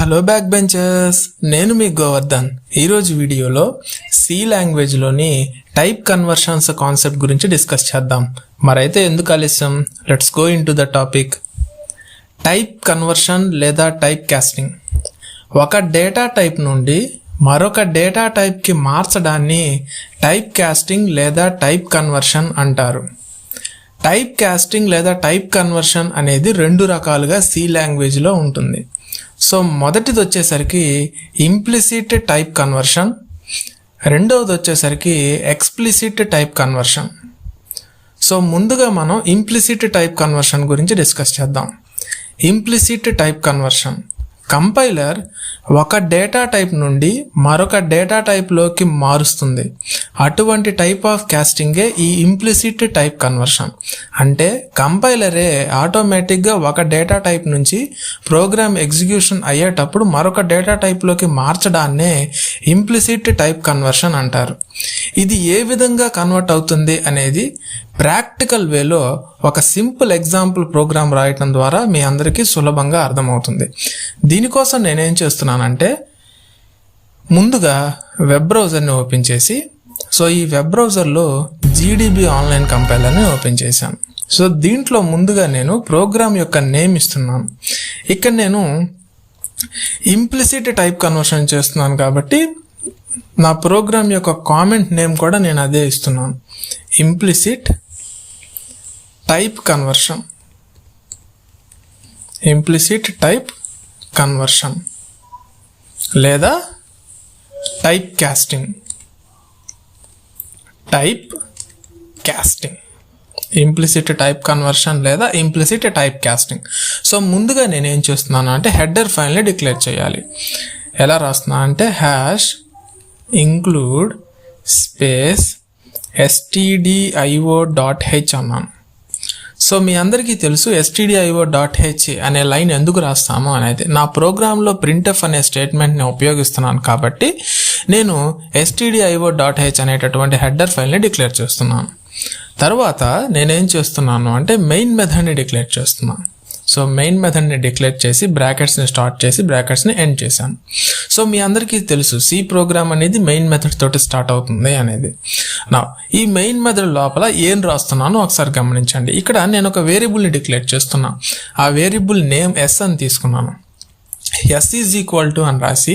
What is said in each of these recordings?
Hello back benchers, నేను మీ గోవర్ధన్. ఈరోజు వీడియోలో సి లాంగ్వేజ్లోని టైప్ కన్వర్షన్స్ కాన్సెప్ట్ గురించి డిస్కస్ చేద్దాం. మరైతే ఎందుకు ఆలస్యం, let's go in to the topic. Type conversion లేదా టైప్ కాస్టింగ్ ఒక డేటా టైప్ నుండి మరొక డేటా టైప్కి మార్చడాన్ని టైప్ కాస్టింగ్ లేదా టైప్ కన్వర్షన్ అంటారు. టైప్ కాస్టింగ్ లేదా టైప్ కన్వర్షన్ అనేది రెండు రకాలుగా సి లాంగ్వేజ్లో ఉంటుంది. సో మొదటిది వచ్చేసరికి ఇంప్లిసిట్ టైప్ కన్వర్షన్, రెండవది వచ్చేసరికి ఎక్స్ప్లిసిట్ టైప్ కన్వర్షన్. సో ముందుగా మనం ఇంప్లిసిట్ టైప్ కన్వర్షన్ గురించి డిస్కస్ చేద్దాం. ఇంప్లిసిట్ టైప్ కన్వర్షన్ కంపైలర్ ఒక డేటా టైప్ నుండి మరొక డేటా టైప్లోకి మారుస్తుంది. అటువంటి టైప్ ఆఫ్ కాస్టింగే ఈ ఇంప్లిసిట్ టైప్ కన్వర్షన్. అంటే కంపైలరే ఆటోమేటిక్గా ఒక డేటా టైప్ నుంచి ప్రోగ్రామ్ ఎగ్జిక్యూషన్ అయ్యేటప్పుడు మరొక డేటా టైప్లోకి మార్చడాన్నే ఇంప్లిసిట్ టైప్ కన్వర్షన్ అంటారు. ఇది ఏ విధంగా కన్వర్ట్ అవుతుంది అనేది ప్రాక్టికల్ వేలో ఒక సింపుల్ ఎగ్జాంపుల్ ప్రోగ్రామ్ రాయటం ద్వారా మీ అందరికీ సులభంగా అర్థమవుతుంది. దీనికోసం నేనేం చేస్తున్నానంటే ముందుగా వెబ్ బ్రౌజర్ని ఓపెన్ చేసి, సో ఈ వెబ్ బ్రౌజర్లో జీడీబీ ఆన్లైన్ కంపైలర్ని ఓపెన్ చేశాను. సో దీంట్లో ముందుగా నేను ప్రోగ్రామ్ యొక్క నేమ్ ఇస్తున్నాను. ఇక్కడ నేను ఇంప్లిసిట్ టైప్ కన్వర్షన్ చేస్తున్నాను కాబట్టి నా ప్రోగ్రామ్ యొక్క కామెంట్ నేమ్ కూడా నేను అదే ఇస్తున్నాను, implicit type conversion. Implicit type conversion లేదా type casting. Type casting, implicit type conversion లేదా ఇంప్లిసిట్ టైప్ కాస్టింగ్. సో ముందుగా నేనేం చేస్తున్నాను అంటే హెడర్ ఫైల్ని డిక్లేర్ చేయాలి. ఎలా రాస్తున్నా అంటే హ్యాష్ ఇంక్లూడ్ స్పేస్ stdio.h అన్నాను. సో మీ అందరికీ తెలుసు stdio.h అనే లైన్ ఎందుకు రాస్తాము అనేది. నా ప్రోగ్రాంలో printf అనే స్టేట్మెంట్ని ఉపయోగిస్తున్నాను కాబట్టి నేను stdio.h అనేటటువంటి హెడర్ ఫైల్ని డిక్లేర్ చేస్తున్నాను. తర్వాత నేనేం చేస్తున్నాను అంటే మెయిన్ మెథడ్ని డిక్లేర్ చేస్తున్నాను. సో మెయిన్ మెథడ్ని డిక్లేర్ చేసి బ్రాకెట్స్ని స్టార్ట్ చేసి బ్రాకెట్స్ని ఎండ్ చేశాను. సో మీ అందరికీ తెలుసు సి ప్రోగ్రామ్ అనేది మెయిన్ మెథడ్ తోటి స్టార్ట్ అవుతుంది అనేది. నా ఈ మెయిన్ మెథడ్ లోపల ఏం రాస్తున్నానో ఒకసారి గమనించండి. ఇక్కడ నేను ఒక వేరియబుల్ని డిక్లేర్ చేస్తున్నా. ఆ వేరియబుల్ నేమ్ ఎస్ అని తీసుకున్నాను. ఎస్ ఈజ్ ఈక్వల్ టు అని రాసి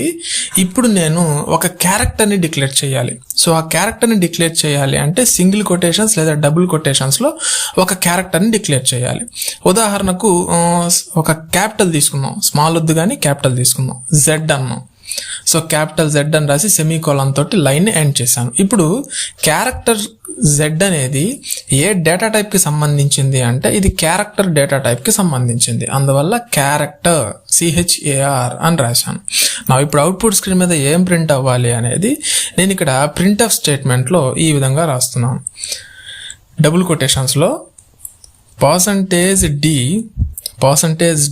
ఇప్పుడు నేను ఒక క్యారెక్టర్ని డిక్లేర్ చేయాలి. సో ఆ క్యారెక్టర్ని డిక్లేర్ చేయాలి అంటే సింగిల్ కొటేషన్స్ లేదా డబుల్ కొటేషన్స్లో ఒక క్యారెక్టర్ని డిక్లేర్ చేయాలి. ఉదాహరణకు ఒక క్యాపిటల్ తీసుకుందాం, స్మాల్ వద్దు కానీ క్యాపిటల్ తీసుకుందాం, జెడ్ అన్నాం. సో క్యాపిటల్ జెడ్ అని రాసి సెమీకోలన్ తోటి లైన్ ఎండ్ చేశాను. ఇప్పుడు క్యారెక్టర్ జెడ్ అనేది ఏ డేటా టైప్కి సంబంధించింది అంటే ఇది క్యారెక్టర్ డేటా టైప్కి సంబంధించింది. అందువల్ల క్యారెక్టర్ CHAR అని రాశాను. నా ఇప్పుడు అవుట్పుట్ స్క్రీన్ మీద ఏం ప్రింట్ అవ్వాలి అనేది నేను ఇక్కడ printf స్టేట్మెంట్లో ఈ విధంగా రాస్తున్నాను. డబుల్ కొటేషన్స్లో %d %s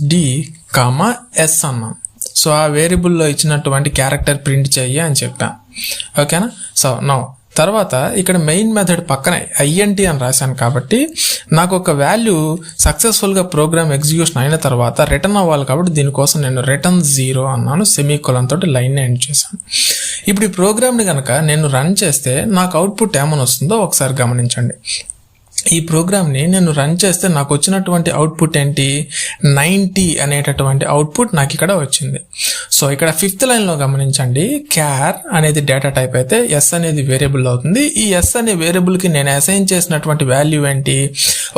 అన్నాను. సో ఆ వేరియబుల్లో ఇచ్చినటువంటి క్యారెక్టర్ ప్రింట్ చెయ్యి అని చెప్పాను. ఓకేనా. సో నౌ తర్వాత ఇక్కడ మెయిన్ మెథడ్ పక్కన INT అని రాశాను కాబట్టి నాకు ఒక వాల్యూ సక్సెస్ఫుల్గా ప్రోగ్రామ్ ఎగ్జిక్యూషన్ అయిన తర్వాత రిటర్న్ అవ్వాలి కాబట్టి దీనికోసం నేను రిటర్న్ 0 అన్నాను. సెమీకోలన్ తోటి లైన్ ఎండ్ చేశాను. ఇప్పుడు ఈ ప్రోగ్రామ్ని కనుక నేను రన్ చేస్తే నాకు అవుట్పుట్ ఏమని వస్తుందో ఒకసారి గమనించండి. ఈ ప్రోగ్రామ్ని నేను రన్ చేస్తే నాకు వచ్చినటువంటి అవుట్పుట్ ఏంటి, 90 అనేటటువంటి అవుట్పుట్ నాకు ఇక్కడ వచ్చింది. సో ఇక్కడ 5th లైన్లో గమనించండి, క్యార్ అనేది డేటా టైప్ అయితే ఎస్ అనేది వేరియబుల్ అవుతుంది. ఈ ఎస్ అనే వేరియబుల్కి నేను అసైన్ చేసినటువంటి వాల్యూ ఏంటి,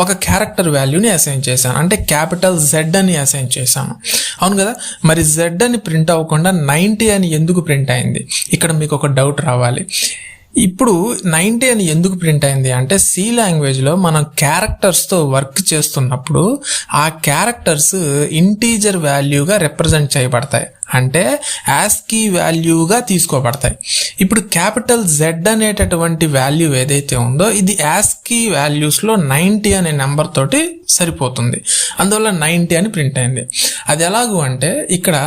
ఒక క్యారెక్టర్ వాల్యూని అసైన్ చేశాను. అంటే క్యాపిటల్ జెడ్ అని అసైన్ చేశాను. అవును కదా. మరి జెడ్ అని ప్రింట్ అవ్వకుండా 90 అని ఎందుకు ప్రింట్ అయింది? ఇక్కడ మీకు ఒక డౌట్ రావాలి. ఇప్పుడు 90 అని ఎందుకు ప్రింట్ అయింది అంటే సి లాంగ్వేజ్లో మనం క్యారెక్టర్స్తో వర్క్ చేస్తున్నప్పుడు ఆ క్యారెక్టర్స్ ఇంటీజర్ వాల్యూగా రిప్రజెంట్ చేయబడతాయి, అంటే ASCII వాల్యూగా తీసుకోబడతాయి. ఇప్పుడు క్యాపిటల్ జెడ్ అనేటటువంటి వాల్యూ ఏదైతే ఉందో ఇది ASCII వాల్యూస్లో 90 అనే నెంబర్ తోటి సరిపోతుంది. అందువల్ల 90 అని ప్రింట్ అయింది. అది ఎలాగూ అంటే ఇక్కడ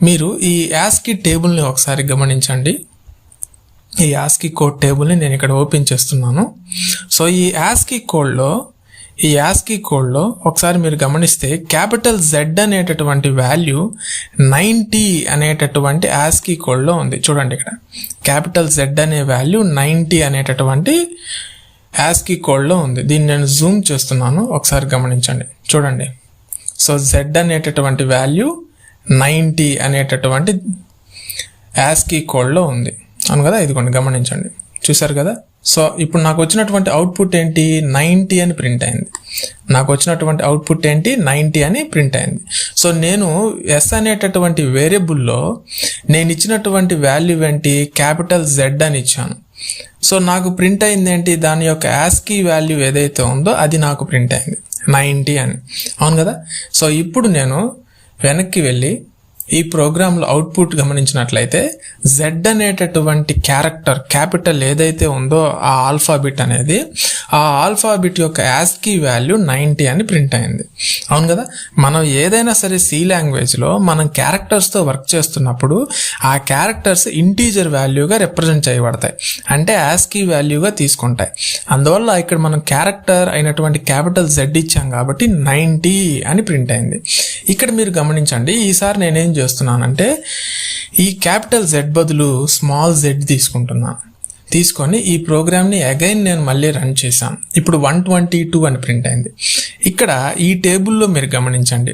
మీరు ఈ ASCII టేబుల్ని ఒకసారి గమనించండి. ఈ ASCII కోడ్ టేబుల్ని నేను ఇక్కడ ఓపెన్ చేస్తున్నాను. సో ఈ ASCII కోడ్లో ఈ యాస్కీ కోడ్లో ఒకసారి మీరు గమనిస్తే క్యాపిటల్ Z అనేటటువంటి వాల్యూ 90 అనేటటువంటి యాస్కీ కోడ్లో ఉంది. చూడండి ఇక్కడ క్యాపిటల్ Z అనే వాల్యూ 90 అనేటటువంటి యాస్కీ కోడ్లో ఉంది. దీన్ని నేను జూమ్ చేస్తున్నాను, ఒకసారి గమనించండి. చూడండి, సో Z అనేటటువంటి వాల్యూ 90 అనేటటువంటి యాస్కీ కోడ్లో ఉంది అవును కదా. ఇదిగోండి గమనించండి, చూసారు కదా. సో ఇప్పుడు నాకు వచ్చినటువంటి అవుట్పుట్ ఏంటి, 90 అని ప్రింట్ అయింది. నాకు వచ్చినటువంటి అవుట్పుట్ ఏంటి, 90 అని ప్రింట్ అయింది. సో నేను ఎస్ అనేటటువంటి వేరియబుల్లో నేను ఇచ్చినటువంటి వాల్యూ ఏంటి, క్యాపిటల్ Z అని ఇచ్చాను. సో నాకు ప్రింట్ అయింది ఏంటి, దాని యొక్క యాస్కీ వాల్యూ ఏదైతే ఉందో అది నాకు ప్రింట్ అయింది 90 అని, అవును కదా. సో ఇప్పుడు నేను వెనక్కి వెళ్ళి ఈ ప్రోగ్రాంలో అవుట్పుట్ గమనించినట్లయితే Z అనేటటువంటి క్యారెక్టర్ క్యాపిటల్ ఏదైతే ఉందో ఆ ఆల్ఫాబిట్ అనేది, ఆ ఆల్ఫాబిట్ యొక్క యాస్కీ వాల్యూ 90 అని ప్రింట్ అయింది, అవును కదా. మనం ఏదైనా సరే సి లాంగ్వేజ్లో మనం క్యారెక్టర్స్తో వర్క్ చేస్తున్నప్పుడు ఆ క్యారెక్టర్స్ ఇంటీజర్ వాల్యూగా రిప్రజెంట్ చేయబడతాయి, అంటే యాస్కీ వాల్యూగా తీసుకుంటాయి. అందువల్ల ఇక్కడ మనం క్యారెక్టర్ అయినటువంటి క్యాపిటల్ Z ఇచ్చాం కాబట్టి 90 అని ప్రింట్ అయింది. ఇక్కడ మీరు గమనించండి, ఈసారి నేనేం చేస్తున్నానంటే ఈ క్యాపిటల్ Z బదులు స్మాల్ z తీసుకుంటున్నాను. తీసుకొని ఈ ప్రోగ్రామ్ని అగైన్ నేను మళ్ళీ రన్ చేశాను. ఇప్పుడు 122 అని ప్రింట్ అయింది. ఇక్కడ ఈ టేబుల్లో మీరు గమనించండి,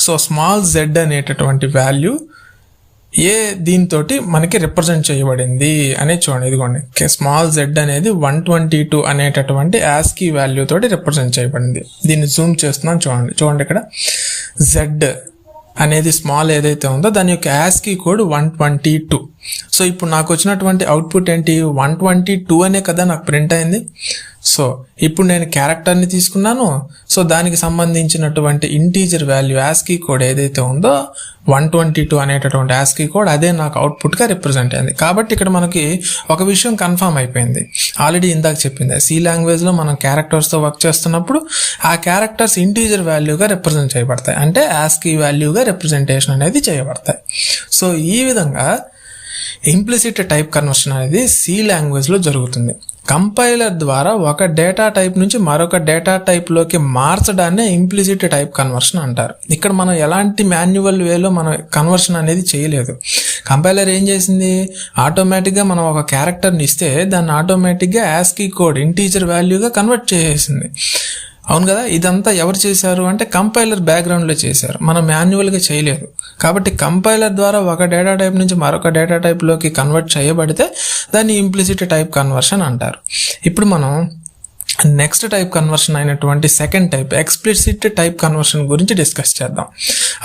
సో స్మాల్ z అనేటటువంటి వాల్యూ దీంతో మనకి రిప్రజెంట్ చేయబడింది అనేది చూడండి. ఇదిగోండి స్మాల్ z అనేది 122 అనేటటువంటి యాస్కీ వాల్యూ తోటి రిప్రజెంట్ చేయబడింది. దీన్ని జూమ్ చేస్తున్నాను, చూడండి ఇక్కడ z అనేది స్మాల్ ఏదైతే ఉందో దాని యొక్క యాస్కీ కోడ్ 122. సో ఇప్పుడు నాకు వచ్చినటువంటి అవుట్పుట్ ఏంటి, 122 అనే కదా నాకు ప్రింట్ అయింది. సో ఇప్పుడు నేను క్యారెక్టర్ని తీసుకున్నాను, సో దానికి సంబంధించినటువంటి ఇంటీజర్ వాల్యూ యాస్కీ కోడ్ ఏదైతే ఉందో 122 అనేటటువంటి యాస్కీ కోడ్ అదే నాకు అవుట్పుట్గా రిప్రజెంట్ అయింది. కాబట్టి ఇక్కడ మనకి ఒక విషయం కన్ఫర్మ్ అయిపోయింది, ఆల్రెడీ ఇందాక చెప్పింది. సి లాంగ్వేజ్లో మనం క్యారెక్టర్స్తో వర్క్ చేస్తున్నప్పుడు ఆ క్యారెక్టర్స్ ఇంటీజర్ వాల్యూగా రిప్రజెంట్ చేయబడతాయి, అంటే యాస్కీ వాల్యూగా రిప్రజెంటేషన్ అనేది చేయబడతాయి. సో ఈ విధంగా ఇంప్లిసిట్ టైప్ కన్వర్షన్ అనేది సి లాంగ్వేజ్లో జరుగుతుంది. కంపైలర్ ద్వారా ఒక డేటా టైప్ నుంచి మరొక డేటా టైప్లోకి మార్చడాన్ని ఇంప్లిసిట్ టైప్ కన్వర్షన్ అంటారు. ఇక్కడ మనం ఎలాంటి మాన్యువల్ వేలో మనం కన్వర్షన్ అనేది చేయలేదు. కంపైలర్ ఏం చేసింది, ఆటోమేటిక్గా మనం ఒక క్యారెక్టర్ని ఇస్తే దాన్ని ఆటోమేటిక్గా యాస్కీ కోడ్ ఇంటీజర్ వాల్యూగా కన్వర్ట్ చేసేసింది, అవును కదా. ఇదంతా ఎవరు చేశారు అంటే కంపైలర్ బ్యాక్గ్రౌండ్లో చేశారు, మనం మాన్యువల్గా చేయలేదు. కాబట్టి కంపైలర్ ద్వారా ఒక డేటా టైప్ నుంచి మరొక డేటా టైప్లోకి కన్వర్ట్ చేయబడితే దాన్ని ఇంప్లిసిట్ టైప్ కన్వర్షన్ అంటారు. ఇప్పుడు మనం నెక్స్ట్ టైప్ కన్వర్షన్ అయినటువంటి second type explicit type conversion గురించి డిస్కస్ చేద్దాం.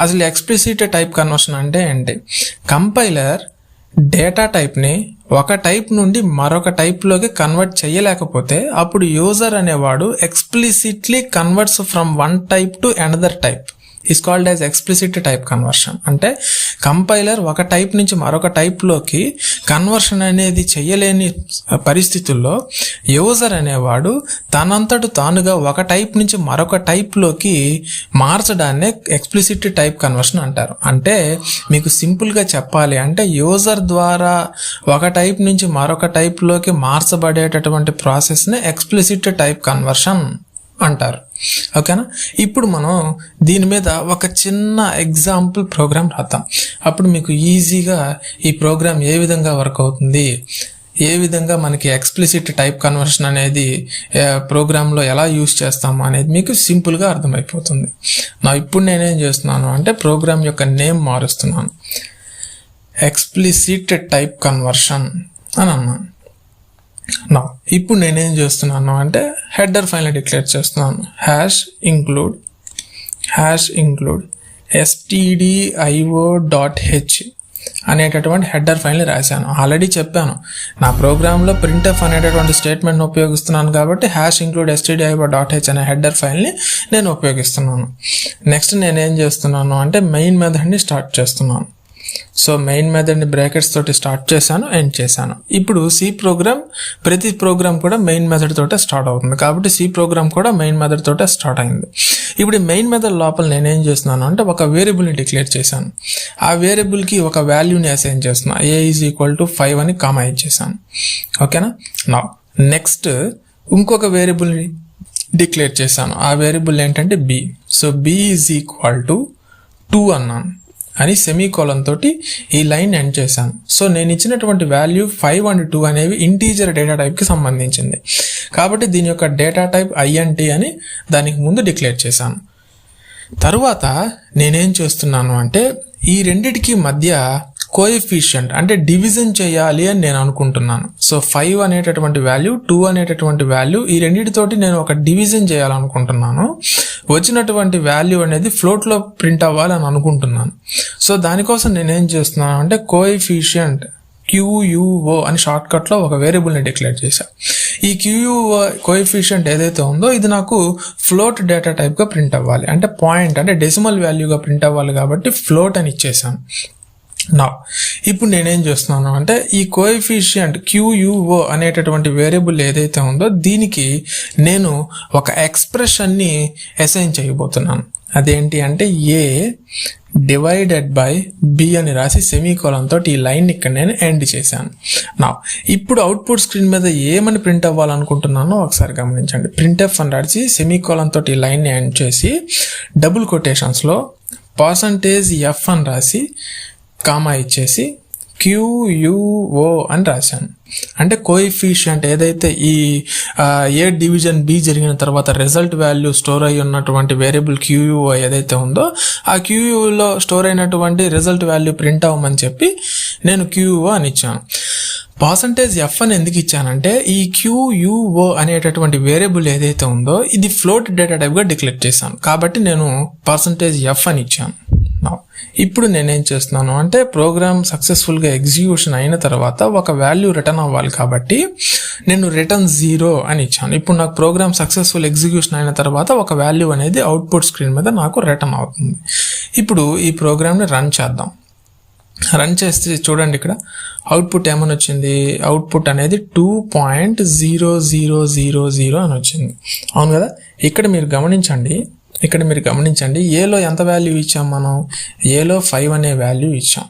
అసలు ఎక్స్ప్లిసిట్ టైప్ కన్వర్షన్ అంటే ఏంటి, కంపైలర్ డేటా టైప్ని ఒక టైప్ నుండి మరొక టైప్లోకి కన్వర్ట్ చేయలేకపోతే అప్పుడు యూజర్ అనేవాడు explicitly converts from one type to another type is called as explicit type conversion. అంటే కంపైలర్ ఒక టైప్ నుంచి మరొక టైప్లోకి కన్వర్షన్ అనేది చేయలేని పరిస్థితుల్లో యూజర్ అనేవాడు తనంతట తానుగా ఒక టైప్ నుంచి మరొక టైప్లోకి మార్చడాన్నే ఎక్స్ప్లిసిట్ టైప్ కన్వర్షన్ అంటారు. అంటే మీకు సింపుల్గా చెప్పాలి అంటే యూజర్ ద్వారా ఒక టైప్ నుంచి మరొక టైప్లోకి మార్చబడేటటువంటి ప్రాసెస్ని ఎక్స్ప్లిసిట్ టైప్ కన్వర్షన్ అంటారు, ఓకేనా. ఇప్పుడు మనం దీని మీద ఒక చిన్న ఎగ్జాంపుల్ ప్రోగ్రామ్ రాద్దాం. అప్పుడు మీకు ఈజీగా ఈ ప్రోగ్రామ్ ఏ విధంగా వర్క్ అవుతుంది, ఏ విధంగా మనకి ఎక్స్ప్లిసిట్ టైప్ కన్వర్షన్ అనేది ప్రోగ్రాంలో ఎలా యూజ్ చేస్తాము అనేది మీకు సింపుల్గా అర్థమైపోతుంది. ఇప్పుడు నేనేం చేస్తున్నాను అంటే ప్రోగ్రామ్ యొక్క నేమ్ మారుస్తున్నాను, ఎక్స్ప్లిసిట్ టైప్ కన్వర్షన్ అని అన్నాను. ఇప్పుడు నేనేం చేస్తున్నాను అంటే హెడర్ ఫైల్ని డిక్లేర్ చేస్తున్నాను, హ్యాష్ ఇంక్లూడ్ stdio.h అనేటటువంటి హెడర్ ఫైల్ని రాశాను. ఆల్రెడీ చెప్పాను నా ప్రోగ్రాంలో ప్రింట్ఎఫ్ అనేటటువంటి స్టేట్మెంట్ని ఉపయోగిస్తున్నాను కాబట్టి #include stdio.h అనే హెడర్ ఫైల్ని నేను ఉపయోగిస్తున్నాను. నెక్స్ట్ నేనేం చేస్తున్నాను అంటే మెయిన్ మెథడ్ని స్టార్ట్ చేస్తున్నాను. సో మెయిన్ మెథడ్ని బ్రాకెట్స్ తోటి స్టార్ట్ చేశాను, ఎండ్ చేశాను. ఇప్పుడు సి ప్రోగ్రామ్ ప్రతి ప్రోగ్రామ్ కూడా మెయిన్ మెథడ్ తోటే స్టార్ట్ అవుతుంది కాబట్టి సి ప్రోగ్రామ్ కూడా మెయిన్ మెథడ్ తోటే స్టార్ట్ అయింది. ఇప్పుడు మెయిన్ మెథడ్ లోపల నేనేం చేస్తున్నాను అంటే ఒక వేరియబుల్ని డిక్లేర్ చేశాను. ఆ వేరియబుల్కి ఒక వాల్యూని అసైన్ చేస్తున్నాను, a = 5 అని కామా ఇచ్చేసాను, ఓకేనా. నెక్స్ట్ ఇంకొక వేరియబుల్ని డిక్లేర్ చేశాను. ఆ వేరియబుల్ ఏంటంటే b. So b is equal to 2 అన్నాను అని సెమీకోలన్ తోటి ఈ లైన్ ఎండ్ చేశాను. సో నేను ఇచ్చినటువంటి వాల్యూ 5 అండ్ 2 అనేవి ఇంటీజర్ డేటా టైప్కి సంబంధించింది కాబట్టి దీని యొక్క డేటా టైప్ INT అని దానికి ముందు డిక్లేర్ చేశాను. తరువాత నేనేం చేస్తున్నాను అంటే ఈ రెండిటికి మధ్య కోఎఫిషియంట్ అంటే డివిజన్ చేయాలి అని నేను అనుకుంటున్నాను. సో 5 అనేటటువంటి వాల్యూ 2 అనేటటువంటి వాల్యూ ఈ రెండిటితోటి నేను ఒక డివిజన్ చేయాలనుకుంటున్నాను. వచ్చినటువంటి వాల్యూ అనేది ఫ్లోట్లో ప్రింట్ అవ్వాలని అనుకుంటున్నాను. సో దానికోసం నేనేం చేస్తున్నాను అంటే కోఎఫిషియంట్ QUO అని షార్ట్ కట్లో ఒక వేరియబుల్ని డిక్లేర్ చేశాను. ఈ QUO కోఎఫిషియంట్ ఏదైతే ఉందో ఇది నాకు ఫ్లోట్ డేటా టైప్గా ప్రింట్ అవ్వాలి, అంటే పాయింట్ అంటే డెసిమల్ వాల్యూగా ప్రింట్ అవ్వాలి కాబట్టి ఫ్లోట్ అని ఇచ్చేసాను. నా ఇప్పుడు నేనేం చేస్తున్నాను అంటే ఈ కోఎఫిషియంట్ QUO అనేటటువంటి వేరియబుల్ ఏదైతే ఉందో దీనికి నేను ఒక ఎక్స్ప్రెషన్ని అసైన్ చేయబోతున్నాను. అదేంటి అంటే A డివైడెడ్ బై B అని రాసి సెమీకోలన్ తోటి ఈ లైన్ ఇక్కడ నేను ఎండ్ చేశాను. నా ఇప్పుడు అవుట్పుట్ స్క్రీన్ మీద ఏమని ప్రింట్ అవ్వాలనుకుంటున్నానో ఒకసారి గమనించండి. ప్రింట్ఎఫ్ అని రాసి సెమీకోలన్ తోటి ఈ లైన్ని ఎండ్ చేసి డబుల్ కొటేషన్స్లో %f అని రాసి కామా ఇచ్చేసి QUO అని రాశాను. అంటే కోఎఫిషియంట్ ఏదైతే ఈ A డివిజన్ B జరిగిన తర్వాత రిజల్ట్ వాల్యూ స్టోర్ అయి ఉన్నటువంటి వేరియబుల్ QUO ఏదైతే ఉందో ఆ QUO స్టోర్ అయినటువంటి రిజల్ట్ వాల్యూ ప్రింట్ అవ్వమని చెప్పి నేను QUO అని ఇచ్చాను. %f అని ఎందుకు ఇచ్చానంటే ఈ QUO అనేటటువంటి వేరియబుల్ ఏదైతే ఉందో ఇది ఫ్లోట్ డేటా టైప్గా డిక్లేర్ చేశాను కాబట్టి నేను %f అని ఇచ్చాను. ఇప్పుడు నేనేం చేస్తున్నాను అంటే ప్రోగ్రామ్ సక్సెస్ఫుల్గా ఎగ్జిక్యూషన్ అయిన తర్వాత ఒక వాల్యూ రిటర్న్ అవ్వాలి కాబట్టి నేను రిటర్న్ 0 అని ఇచ్చాను. ఇప్పుడు నాకు ప్రోగ్రామ్ సక్సెస్ఫుల్ ఎగ్జిక్యూషన్ అయిన తర్వాత ఒక వాల్యూ అనేది అవుట్పుట్ స్క్రీన్ మీద నాకు రిటర్న్ అవుతుంది. ఇప్పుడు ఈ ప్రోగ్రామ్ని రన్ చేద్దాం. రన్ చేస్తే చూడండి ఇక్కడ అవుట్పుట్ ఏమని వచ్చింది. అవుట్పుట్ అనేది 2.0000 అని వచ్చింది. అవును కదా. ఇక్కడ మీరు గమనించండి ఏలో ఎంత వాల్యూ ఇచ్చాం మనం, ఏలో 5 అనే వాల్యూ ఇచ్చాం.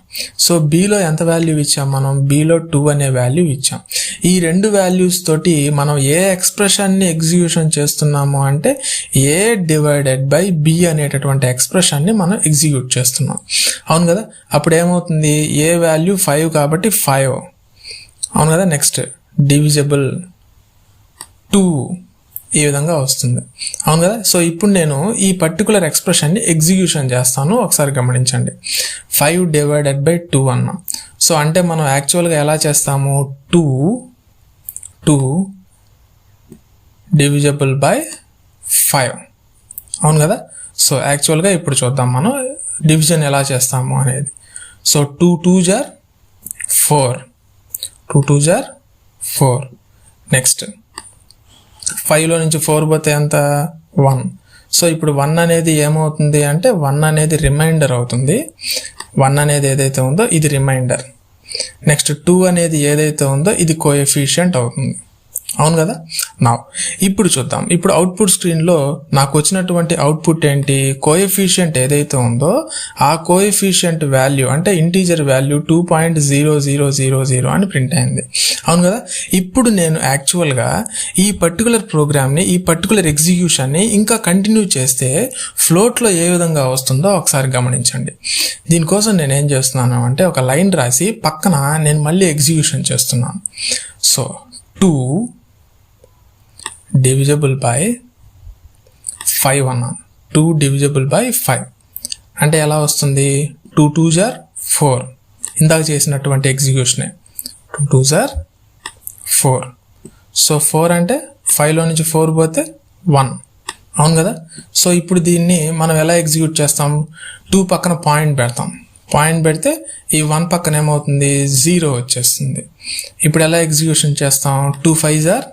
సో బీలో ఎంత వాల్యూ ఇచ్చాం మనం, బీలో 2 అనే వాల్యూ ఇచ్చాం. ఈ రెండు వాల్యూస్ తోటి మనం ఏ ఎక్స్ప్రెషన్ని ఎగ్జిక్యూషన్ చేస్తున్నాము అంటే A డివైడెడ్ బై B అనేటటువంటి ఎక్స్ప్రెషన్ని మనం ఎగ్జిక్యూట్ చేస్తున్నాం. అవును కదా. అప్పుడు ఏమవుతుంది, ఏ వాల్యూ 5 కాబట్టి 5. అవును కదా. నెక్స్ట్ డివిజబుల్ 2 ఈ విధంగా వస్తుంది. అవును కదా. సో ఇప్పుడు నేను ఈ పర్టికులర్ ఎక్స్ప్రెషన్ని ఎగ్జిక్యూషన్ చేస్తాను. ఒకసారి గమనించండి. 5 డివైడెడ్ బై 2 అన్నాం. సో అంటే మనం యాక్చువల్గా ఎలా చేస్తాము, 2 డివిజబుల్ బై 5. అవును కదా. సో యాక్చువల్గా ఇప్పుడు చూద్దాం మనం డివిజన్ ఎలా చేస్తాము అనేది. So 2 2s are 4, 2 2s are 4. Next 5లో నుంచి 4 పోతే ఎంత, 1. సో ఇప్పుడు 1 అనేది ఏమవుతుంది అంటే 1 అనేది రిమైండర్ అవుతుంది. 1 అనేది ఏదైతే ఉందో ఇది రిమైండర్. నెక్స్ట్ 2 అనేది ఏదైతే ఉందో ఇది కోఎఫిషియంట్ అవుతుంది. అవును కదా. నా ఇప్పుడు చూద్దాం. ఇప్పుడు అవుట్పుట్ స్క్రీన్లో నాకు వచ్చినటువంటి అవుట్పుట్ ఏంటి, కోఎఫిషియంట్ ఏదైతే ఉందో ఆ కోఎఫిషియంట్ వాల్యూ అంటే ఇంటీజర్ వాల్యూ 2.0000 అని ప్రింట్ అయింది. అవును కదా. ఇప్పుడు నేను యాక్చువల్గా ఈ పర్టికులర్ ప్రోగ్రామ్ని, ఈ పర్టికులర్ ఎగ్జిక్యూషన్ని ఇంకా కంటిన్యూ చేస్తే ఫ్లోట్లో ఏ విధంగా వస్తుందో ఒకసారి గమనించండి. దీనికోసం నేను ఏం చేస్తున్నాను అంటే ఒక లైన్ రాసి పక్కన నేను మళ్ళీ ఎగ్జిక్యూషన్ చేస్తున్నాను. సో 2 డివిజబుల్ బై 5 అన్నాను. 2 డివిజబుల్ బై 5 అంటే ఎలా వస్తుంది, 2 2s are 4. ఇందాక చేసినటువంటి ఎగ్జిక్యూషనే 2 2s are 4. సో 4 అంటే 5లో నుంచి 4 పోతే 1. అవును కదా. సో ఇప్పుడు దీన్ని మనం ఎలా ఎగ్జిక్యూట్ చేస్తాం, 2 పక్కన పాయింట్ పెడతాం. పాయింట్ పెడితే ఈ 1 పక్కన ఏమవుతుంది, 0 వచ్చేస్తుంది. ఇప్పుడు ఎలా ఎగ్జిక్యూషన్ చేస్తాం, 2 5s are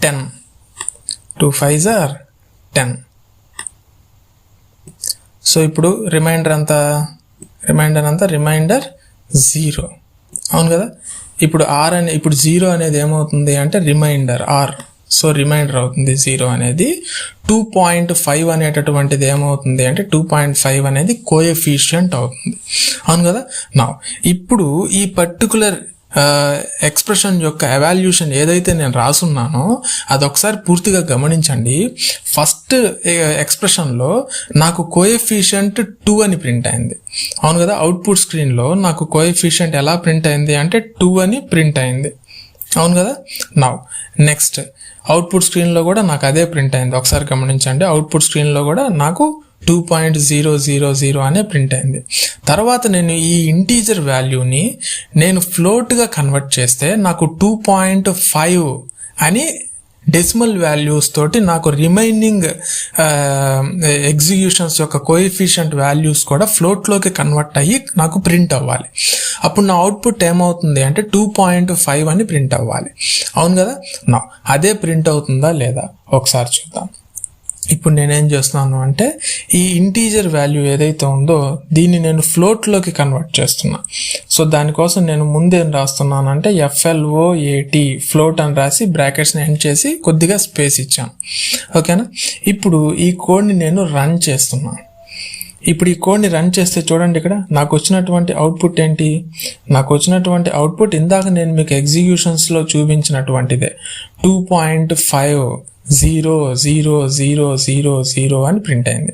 10, 2 5s are 10. So ఇప్పుడు రిమైండర్ అంతా రిమైండర్ 0. అవును కదా. ఇప్పుడు ఇప్పుడు 0 అనేది ఏమవుతుంది అంటే రిమైండర్ R. సో రిమైండర్ అవుతుంది 0 అనేది. 2.5 అనేటటువంటిది ఏమవుతుంది అంటే 2.5 అనేది కోఎఫిషియంట్ అవుతుంది. అవును కదా. నా ఇప్పుడు ఈ పర్టికులర్ ఎక్స్ప్రెషన్ యొక్క ఎవాల్యూషన్ ఏదైతే నేను రాసున్నానో అదొకసారి పూర్తిగా గమనించండి. ఫస్ట్ ఎక్స్ప్రెషన్లో నాకు కోఎఫిషియంట్ 2 అని ప్రింట్ అయింది. అవును కదా, అవుట్పుట్ స్క్రీన్లో నాకు కోఎఫిషియంట్ ఎలా ప్రింట్ అయింది అంటే 2 అని ప్రింట్ అయింది. అవును కదా. నౌ నెక్స్ట్ అవుట్పుట్ స్క్రీన్లో కూడా నాకు అదే ప్రింట్ అయింది. ఒకసారి గమనించండి, అవుట్పుట్ స్క్రీన్లో కూడా నాకు 2.000 అనే ప్రింట్ అయింది. తర్వాత నేను ఈ ఇంటీజర్ వాల్యూని నేను ఫ్లోట్గా కన్వర్ట్ చేస్తే నాకు 2.5 అని డెసిమల్ వాల్యూస్ తోటి నాకు రిమైనింగ్ ఎగ్జిక్యూషన్స్ యొక్క కోఎఫిషియంట్ వాల్యూస్ కూడా ఫ్లోట్లోకి కన్వర్ట్ అయ్యి నాకు ప్రింట్ అవ్వాలి. అప్పుడు నా అవుట్పుట్ ఏమవుతుంది అంటే 2.5 అని ప్రింట్ అవ్వాలి. అవును కదా. నా అదే ప్రింట్ అవుతుందా లేదా ఒకసారి చూద్దాం. ఇప్పుడు నేనేం చేస్తున్నాను అంటే ఈ ఇంటీజర్ వాల్యూ ఏదైతే ఉందో దీన్ని నేను ఫ్లోట్లోకి కన్వర్ట్ చేస్తున్నా. సో దానికోసం నేను ముందేం రాస్తున్నాను అంటే FLOAT ఫ్లోట్ అని రాసి బ్రాకెట్స్ని ఎండ్ చేసి కొద్దిగా స్పేస్ ఇచ్చాను. ఓకేనా. ఇప్పుడు ఈ కోడ్ని నేను రన్ చేస్తున్నాను. ఇప్పుడు ఈ కోడ్ని రన్ చేస్తే చూడండి, ఇక్కడ నాకు వచ్చినటువంటి అవుట్పుట్ ఏంటి? నాకు వచ్చినటువంటి అవుట్పుట్ ఇందాక నేను మీకు ఎగ్జిక్యూషన్స్లో చూపించినటువంటిదే 2.500000 అని ప్రింట్ అయింది.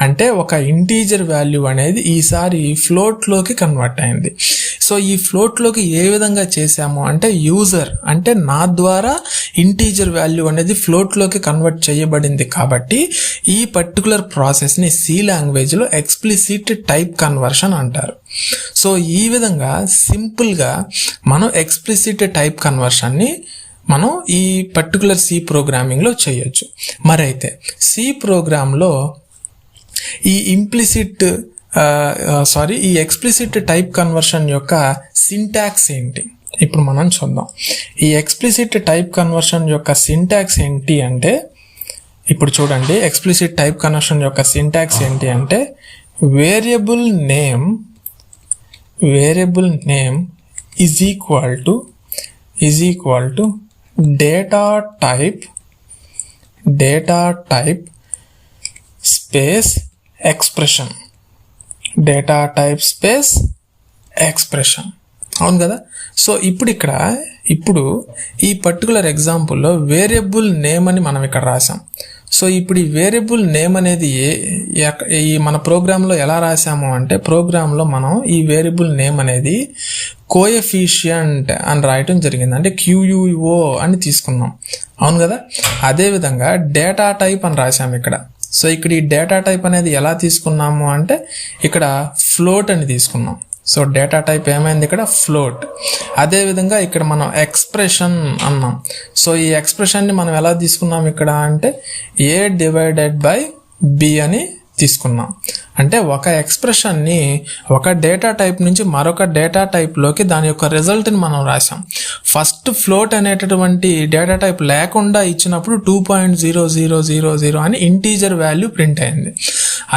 అంటే ఒక ఇంటీజర్ వాల్యూ అనేది ఈసారి ఫ్లోట్లోకి కన్వర్ట్ అయింది. సో ఈ ఫ్లోట్లోకి ఏ విధంగా చేశాము అంటే యూజర్ అంటే నా ద్వారా ఇంటీజర్ వాల్యూ అనేది ఫ్లోట్లోకి కన్వర్ట్ చేయబడింది. కాబట్టి ఈ పర్టికులర్ ప్రాసెస్ని సి లాంగ్వేజ్లో ఎక్స్ప్లిసిట్ టైప్ కన్వర్షన్ అంటారు. సో ఈ విధంగా సింపుల్గా మనం ఎక్స్ప్లిసిట్ టైప్ కన్వర్షన్ని మనం ఈ పర్టికులర్ సి ప్రోగ్రామింగ్లో చేయొచ్చు. మరైతే సి ప్రోగ్రాంలో ఈ ఈ ఎక్స్ప్లిసిట్ టైప్ కన్వర్షన్ యొక్క సింటాక్స్ ఏంటి ఇప్పుడు మనం చూద్దాం. ఈ ఎక్స్ప్లిసిట్ టైప్ కన్వర్షన్ యొక్క సింటాక్స్ ఏంటి అంటే ఇప్పుడు చూడండి, ఎక్స్ప్లిసిట్ టైప్ కన్వర్షన్ యొక్క సింటాక్స్ ఏంటి అంటే variable name is equal to data type space expression. అవును కదా. సో ఇప్పుడు ఈ పర్టికులర్ ఎగ్జాంపుల్లో వేరియబుల్ నేమ్ అని మనం ఇక్కడ రాసాం. సో ఇప్పుడు ఈ వేరియబుల్ నేమ్ అనేది ఈ మన ప్రోగ్రాంలో ఎలా రాసాము అంటే ప్రోగ్రాంలో మనం ఈ వేరియబుల్ నేమ్ అనేది కోఎఫిషియంట్ అని రాయటం జరిగింది, అంటే QUO అని తీసుకున్నాం. అవును కదా. అదేవిధంగా డేటా టైప్ అని రాసాము ఇక్కడ. సో ఇక్కడ ఈ డేటా టైప్ అనేది ఎలా తీసుకున్నాము అంటే ఇక్కడ ఫ్లోట్ అని తీసుకున్నాం. సో డేటా టైప్ ఏమైంది ఇక్కడ ఫ్లోట్. అదేవిధంగా ఇక్కడ మనం ఎక్స్ప్రెషన్ అన్నాం. సో ఈ ఎక్స్ప్రెషన్ని మనం ఎలా తీసుకున్నాం ఇక్కడ అంటే A/B అని తీసుకున్నాం. అంటే ఒక ఎక్స్ప్రెషన్ని ఒక డేటా టైప్ నుంచి మరొక డేటా టైప్లోకి దాని యొక్క రిజల్ట్ని మనం రాసాం. ఫస్ట్ ఫ్లోట్ అనేటటువంటి డేటా టైప్ లేకుండా ఇచ్చినప్పుడు 2.0000 అని ఇంటీజర్ వాల్యూ ప్రింట్ అయింది.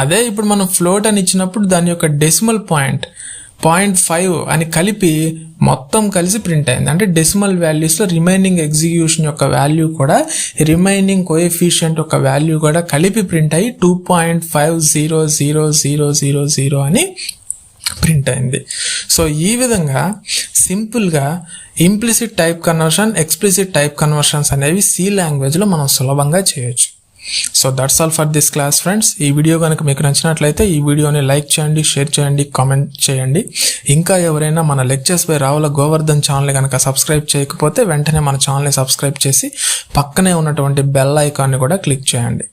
అదే ఇప్పుడు మనం ఫ్లోట్ అని ఇచ్చినప్పుడు దాని యొక్క డెసిమల్ పాయింట్ 0.5 అని కలిపి మొత్తం కలిసి ప్రింట్ అయింది. అంటే డెసిమల్ వాల్యూస్లో రిమైనింగ్ ఎగ్జిక్యూషన్ యొక్క వాల్యూ కూడా రిమైనింగ్ కోఎఫిషియంట్ యొక్క వాల్యూ కూడా కలిపి ప్రింట్ అయ్యి 2.500000 అని ప్రింట్ అయింది. సో ఈ విధంగా సింపుల్గా implicit type conversion, explicit type conversions అనేవి సి లాంగ్వేజ్లో మనం సులభంగా చేయొచ్చు. So that's all for this class friends. ఈ వీడియో కనుక మీకు నచ్చినట్లయితే ఈ వీడియోని లైక్ చేయండి, షేర్ చేయండి, కామెంట్ చేయండి. ఇంకా ఎవరైనా మన lectures by Ravula Govardhan channel కనుక సబ్స్క్రైబ్ చేయకపోతే వెంటనే మన ఛానల్ని సబ్స్క్రైబ్ చేసి పక్కనే ఉన్నటువంటి బెల్ ఐకాన్ని కూడా క్లిక్ చేయండి.